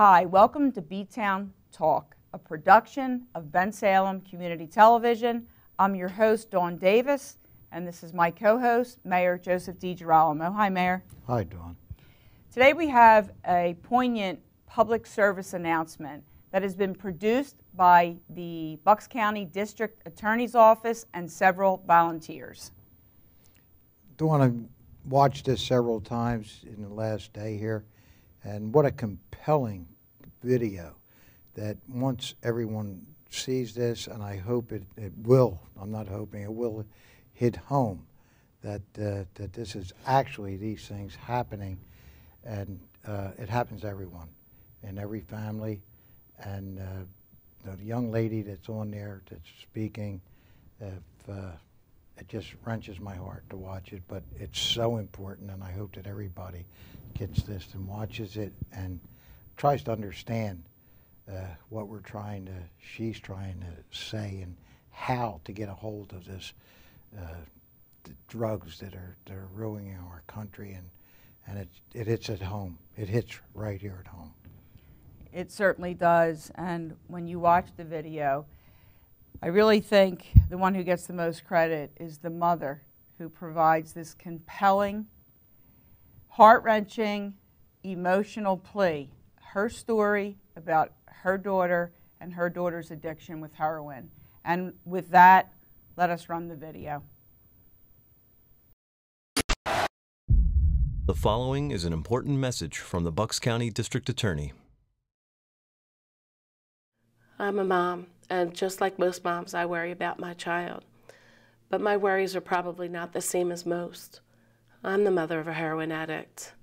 Hi, welcome to B-Town Talk, a production of Bensalem Community Television. I'm your host, Dawn Davis, and this is my co-host, Mayor Joseph DiGirolamo. Hi, Mayor. Hi, Dawn. Today we have a poignant public service announcement that has been produced by the Bucks County District Attorney's Office and several volunteers. Dawn, I've watched this several times in the last day here, and what a compelling video that once everyone sees this, and I hope it will, I'm not hoping, it will hit home that this is actually these things happening, and it happens to everyone, in every family, and the young lady that's on there that's speaking, it just wrenches my heart to watch it, but it's so important, and I hope that everybody gets this and watches it and tries to understand what she's trying to say, and how to get a hold of this drugs that are ruining our country, and it hits at home. It hits right here at home. It certainly does, and when you watch the video, I really think the one who gets the most credit is the mother who provides this compelling, heart-wrenching, emotional plea. Her story about her daughter and her daughter's addiction with heroin. And with that, let us run the video. The following is an important message from the Bucks County District Attorney. I'm a mom, and just like most moms, I worry about my child. But my worries are probably not the same as most. I'm the mother of a heroin addict.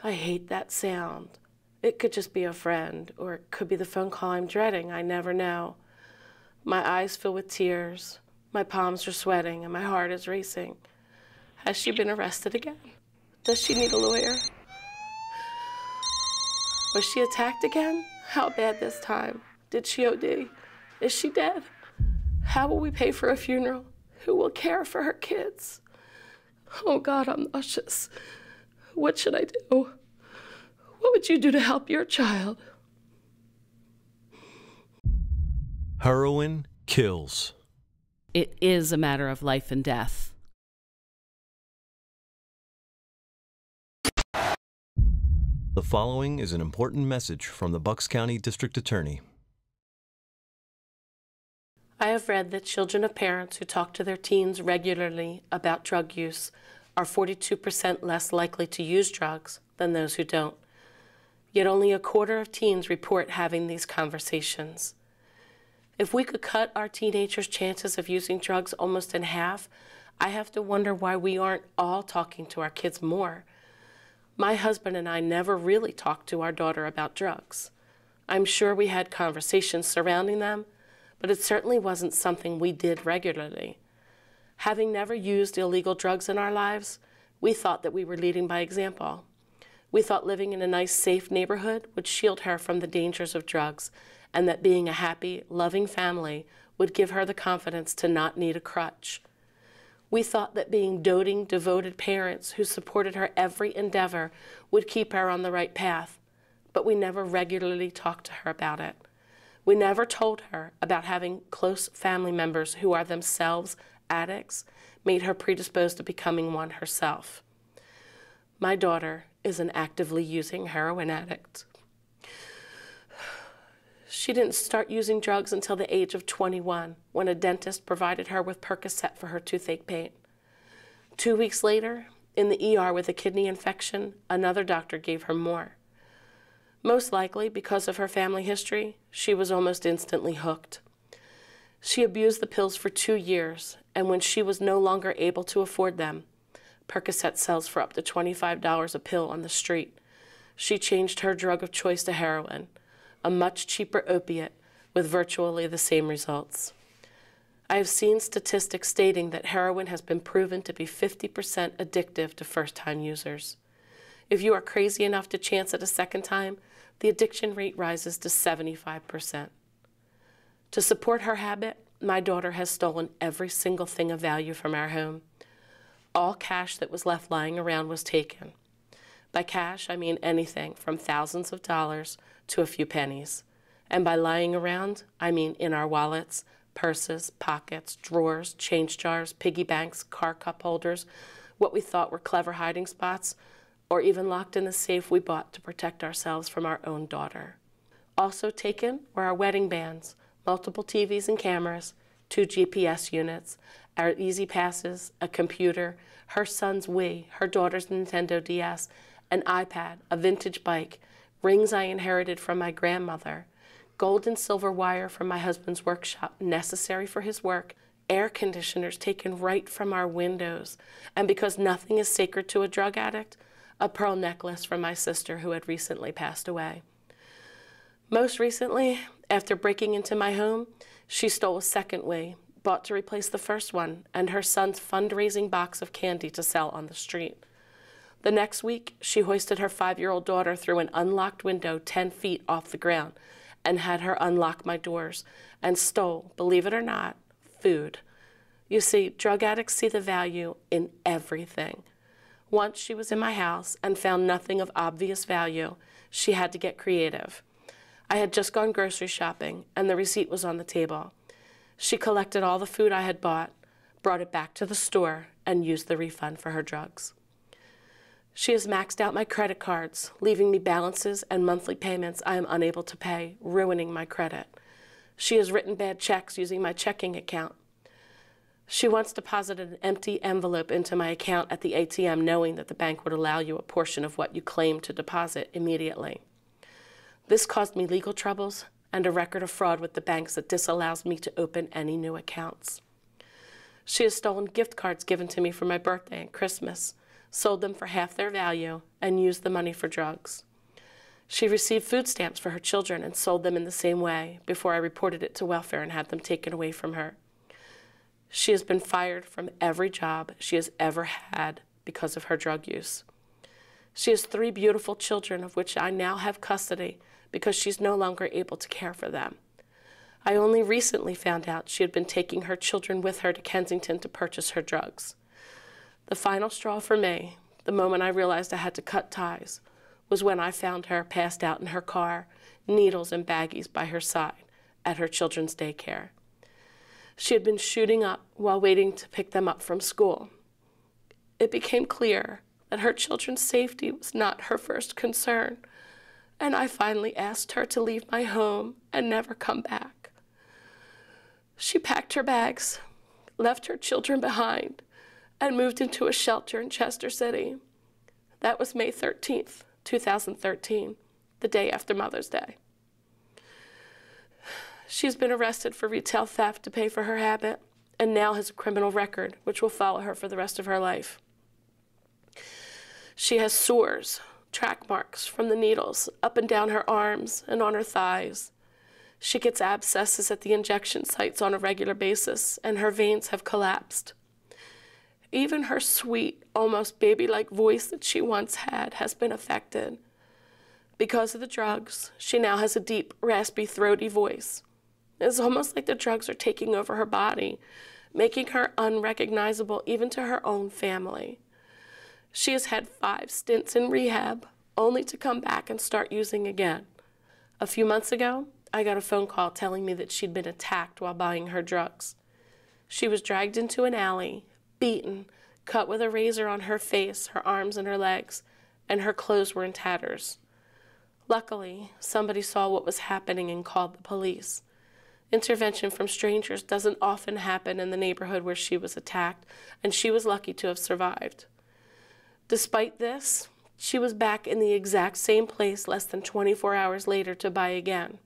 I hate that sound. It could just be a friend, or it could be the phone call I'm dreading. I never know. My eyes fill with tears, my palms are sweating, and my heart is racing. Has she been arrested again? Does she need a lawyer? Was she attacked again? How bad this time? Did she OD? Is she dead? How will we pay for a funeral? Who will care for her kids? Oh God, I'm nauseous. What should I do? What would you do to help your child? Heroin Kills. It is a matter of life and death. The following is an important message from the Bucks County District Attorney. I have read that children of parents who talk to their teens regularly about drug use are 42% less likely to use drugs than those who don't. Yet only a quarter of teens report having these conversations. If we could cut our teenagers' chances of using drugs almost in half, I have to wonder why we aren't all talking to our kids more. My husband and I never really talked to our daughter about drugs. I'm sure we had conversations surrounding them, but it certainly wasn't something we did regularly. Having never used illegal drugs in our lives, we thought that we were leading by example. We thought living in a nice, safe neighborhood would shield her from the dangers of drugs, and that being a happy, loving family would give her the confidence to not need a crutch. We thought that being doting, devoted parents who supported her every endeavor would keep her on the right path, but we never regularly talked to her about it. We never told her about having close family members who are themselves addicts, made her predisposed to becoming one herself. My daughter is an actively using heroin addict. She didn't start using drugs until the age of 21, when a dentist provided her with Percocet for her toothache pain. 2 weeks later, in the ER with a kidney infection, another doctor gave her more. Most likely, because of her family history, she was almost instantly hooked. She abused the pills for 2 years, and when she was no longer able to afford them, Percocet sells for up to $25 a pill on the street. She changed her drug of choice to heroin, a much cheaper opiate with virtually the same results. I have seen statistics stating that heroin has been proven to be 50% addictive to first-time users. If you are crazy enough to chance it a second time, the addiction rate rises to 75%. To support her habit, my daughter has stolen every single thing of value from our home. All cash that was left lying around was taken. By cash, I mean anything from thousands of dollars to a few pennies. And by lying around, I mean in our wallets, purses, pockets, drawers, change jars, piggy banks, car cup holders, what we thought were clever hiding spots, or even locked in the safe we bought to protect ourselves from our own daughter. Also taken were our wedding bands, multiple TVs and cameras, 2 GPS units, our Easy Passes, a computer, her son's Wii, her daughter's Nintendo DS, an iPad, a vintage bike, rings I inherited from my grandmother, gold and silver wire from my husband's workshop necessary for his work, air conditioners taken right from our windows, and because nothing is sacred to a drug addict, a pearl necklace from my sister who had recently passed away. Most recently, after breaking into my home, she stole a second Wii, bought to replace the first one, and her son's fundraising box of candy to sell on the street. The next week, she hoisted her 5-year-old daughter through an unlocked window 10 feet off the ground and had her unlock my doors and stole, believe it or not, food. You see, drug addicts see the value in everything. Once she was in my house and found nothing of obvious value, she had to get creative. I had just gone grocery shopping, and the receipt was on the table. She collected all the food I had bought, brought it back to the store, and used the refund for her drugs. She has maxed out my credit cards, leaving me balances and monthly payments I am unable to pay, ruining my credit. She has written bad checks using my checking account. She once deposited an empty envelope into my account at the ATM, knowing that the bank would allow you a portion of what you claimed to deposit immediately. This caused me legal troubles and a record of fraud with the banks that disallows me to open any new accounts. She has stolen gift cards given to me for my birthday and Christmas, sold them for half their value, and used the money for drugs. She received food stamps for her children and sold them in the same way before I reported it to welfare and had them taken away from her. She has been fired from every job she has ever had because of her drug use. She has 3 beautiful children, of which I now have custody because she's no longer able to care for them. I only recently found out she had been taking her children with her to Kensington to purchase her drugs. The final straw for me, the moment I realized I had to cut ties, was when I found her passed out in her car, needles and baggies by her side, at her children's daycare. She had been shooting up while waiting to pick them up from school. It became clear that her children's safety was not her first concern, and I finally asked her to leave my home and never come back. She packed her bags, left her children behind, and moved into a shelter in Chester City. That was May 13th, 2013, the day after Mother's Day. She's been arrested for retail theft to pay for her habit, and now has a criminal record which will follow her for the rest of her life. She has sores, track marks from the needles up and down her arms and on her thighs. She gets abscesses at the injection sites on a regular basis, and her veins have collapsed. Even her sweet, almost baby-like voice that she once had has been affected. Because of the drugs, she now has a deep, raspy, throaty voice. It's almost like the drugs are taking over her body, making her unrecognizable even to her own family. She has had 5 stints in rehab, only to come back and start using again. A few months ago, I got a phone call telling me that she'd been attacked while buying her drugs. She was dragged into an alley, beaten, cut with a razor on her face, her arms, and her legs, and her clothes were in tatters. Luckily, somebody saw what was happening and called the police. Intervention from strangers doesn't often happen in the neighborhood where she was attacked, and she was lucky to have survived. Despite this, she was back in the exact same place less than 24 hours later to buy again.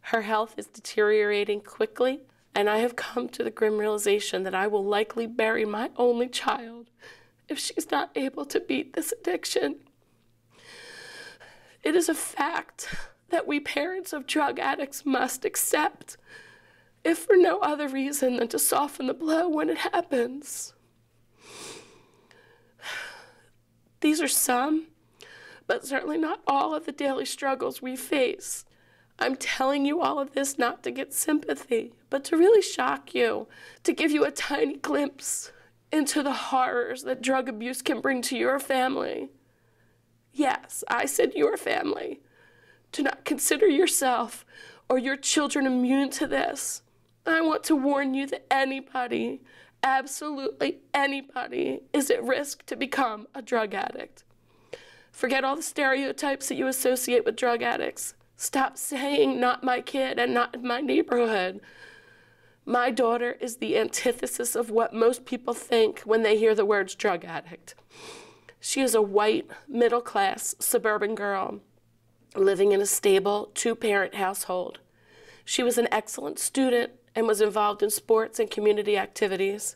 Her health is deteriorating quickly, and I have come to the grim realization that I will likely bury my only child if she's not able to beat this addiction. It is a fact that we parents of drug addicts must accept, if for no other reason than to soften the blow when it happens. These are some, but certainly not all of the daily struggles we face. I'm telling you all of this not to get sympathy, but to really shock you, to give you a tiny glimpse into the horrors that drug abuse can bring to your family. Yes, I said your family. Do not consider yourself or your children immune to this. I want to warn you that anybody, absolutely anybody, is at risk to become a drug addict. Forget all the stereotypes that you associate with drug addicts. Stop saying, not my kid and not in my neighborhood. My daughter is the antithesis of what most people think when they hear the words drug addict. She is a white, middle-class, suburban girl living in a stable, two-parent household. She was an excellent student and was involved in sports and community activities.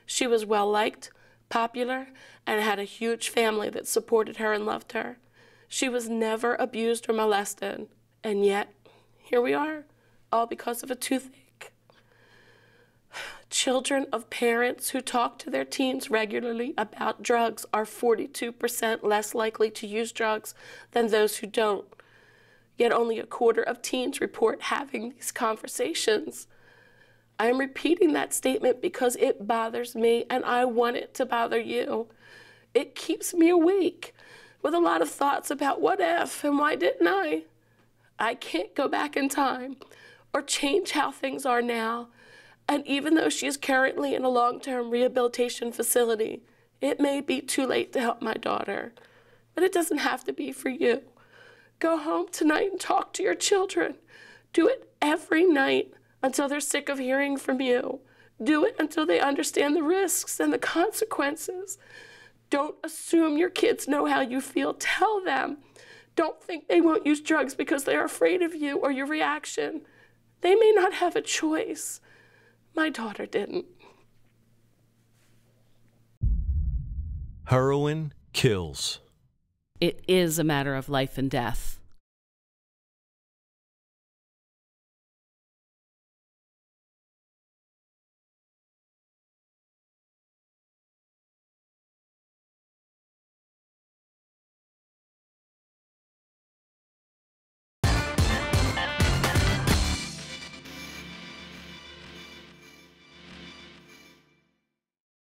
She was well-liked, popular, and had a huge family that supported her and loved her. She was never abused or molested, and yet, here we are, all because of a toothache. Children of parents who talk to their teens regularly about drugs are 42% less likely to use drugs than those who don't. Yet only a quarter of teens report having these conversations. I am repeating that statement because it bothers me and I want it to bother you. It keeps me awake with a lot of thoughts about what if and why didn't I? I can't go back in time or change how things are now. And even though she is currently in a long-term rehabilitation facility, it may be too late to help my daughter. But it doesn't have to be for you. Go home tonight and talk to your children. Do it every night until they're sick of hearing from you. Do it until they understand the risks and the consequences. Don't assume your kids know how you feel. Tell them. Don't think they won't use drugs because they're afraid of you or your reaction. They may not have a choice. My daughter didn't. Heroin Kills. It is a matter of life and death.